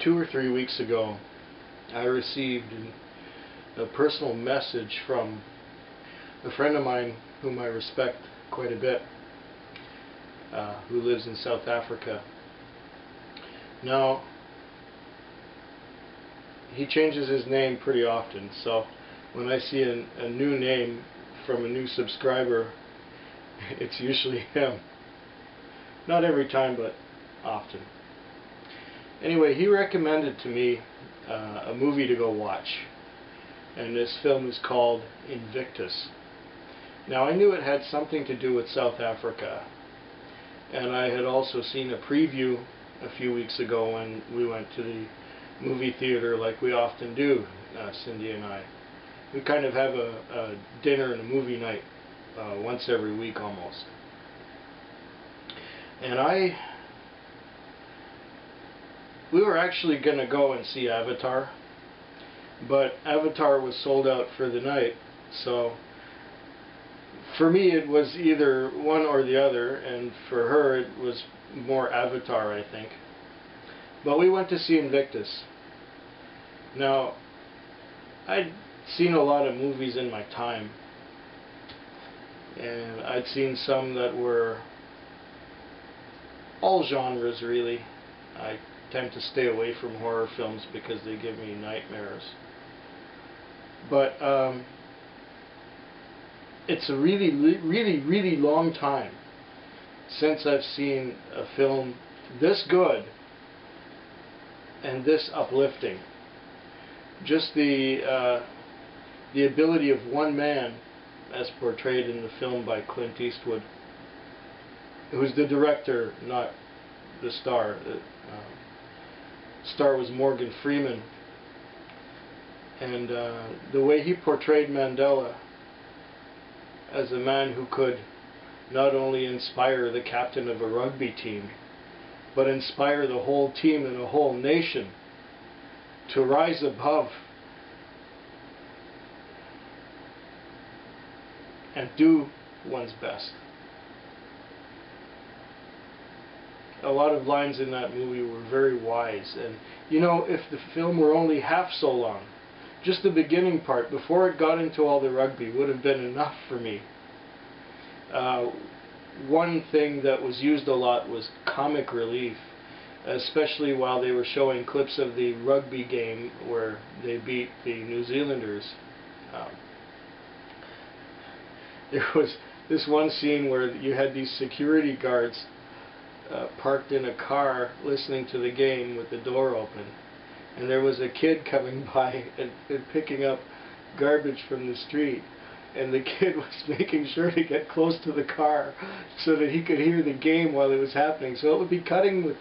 2 or 3 weeks ago, I received a personal message from a friend of mine whom I respect quite a bit, who lives in South Africa. Now, he changes his name pretty often, so when I see a new name from a new subscriber, it's usually him. Not every time, but often. Anyway, he recommended to me a movie to go watch, and this film is called Invictus. Now, I knew it had something to do with South Africa, and I had also seen a preview a few weeks ago when we went to the movie theater like we often do, Cindy and I. We kind of have a dinner and a movie night once every week almost. And we were actually going to go and see Avatar, but Avatar was sold out for the night, so for me it was either one or the other, and for her it was more Avatar, I think. But we went to see Invictus. Now, I'd seen a lot of movies in my time, and I'd seen some that were all genres, really. I tend to stay away from horror films because they give me nightmares. But it's a really long time since I've seen a film this good and this uplifting. Just the ability of one man, as portrayed in the film by Clint Eastwood, who's the director, not the star. The star was Morgan Freeman. And the way he portrayed Mandela as a man who could not only inspire the captain of a rugby team, but inspire the whole team and the whole nation to rise above and do one's best. A lot of lines in that movie were very wise, and you know, if the film were only half so long, just the beginning part, before it got into all the rugby, would have been enough for me. One thing that was used a lot was comic relief, especially while they were showing clips of the rugby game where they beat the New Zealanders. There was this one scene where you had these security guards parked in a car listening to the game with the door open, and there was a kid coming by and picking up garbage from the street, and the kid was making sure to get close to the car so that he could hear the game while it was happening. So it would be cutting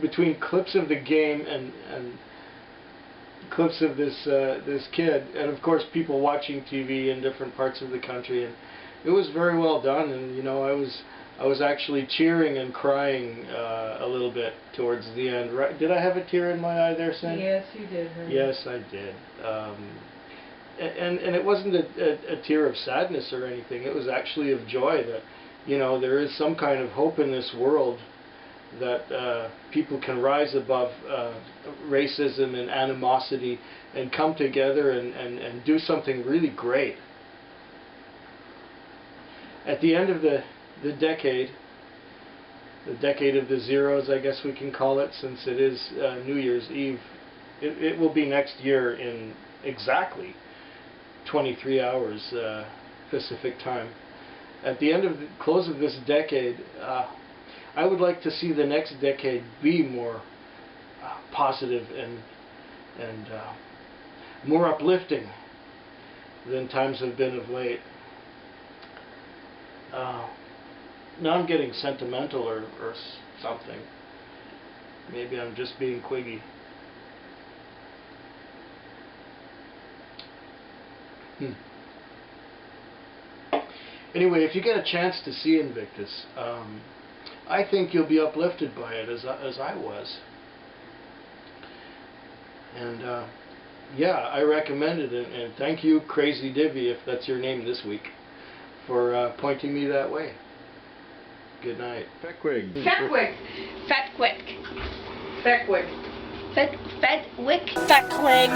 between clips of the game and clips of this kid, and of course people watching TV in different parts of the country, and it was very well done. And you know, I was actually cheering and crying a little bit towards the end. Right? Did I have a tear in my eye there, Sam? Yes, you did, honey. Yes, I did. And it wasn't a tear of sadness or anything. It was actually of joy that, you know, there is some kind of hope in this world that people can rise above racism and animosity and come together and do something really great. At the end of the decade of the zeros, I guess we can call it, since it is New Year's Eve, it will be next year in exactly 23 hours Pacific time. At the end of the close of this decade, I would like to see the next decade be more positive and more uplifting than times have been of late. Now I'm getting sentimental or something. Maybe I'm just being quiggy. Anyway, if you get a chance to see Invictus, I think you'll be uplifted by it as I was. And yeah, I recommend it, and thank you, Crazy Divvy, if that's your name this week, for pointing me that way. Good night. Fekwig. Fekwig. Fetquick. Fekwig. Fedwick. Fetwig.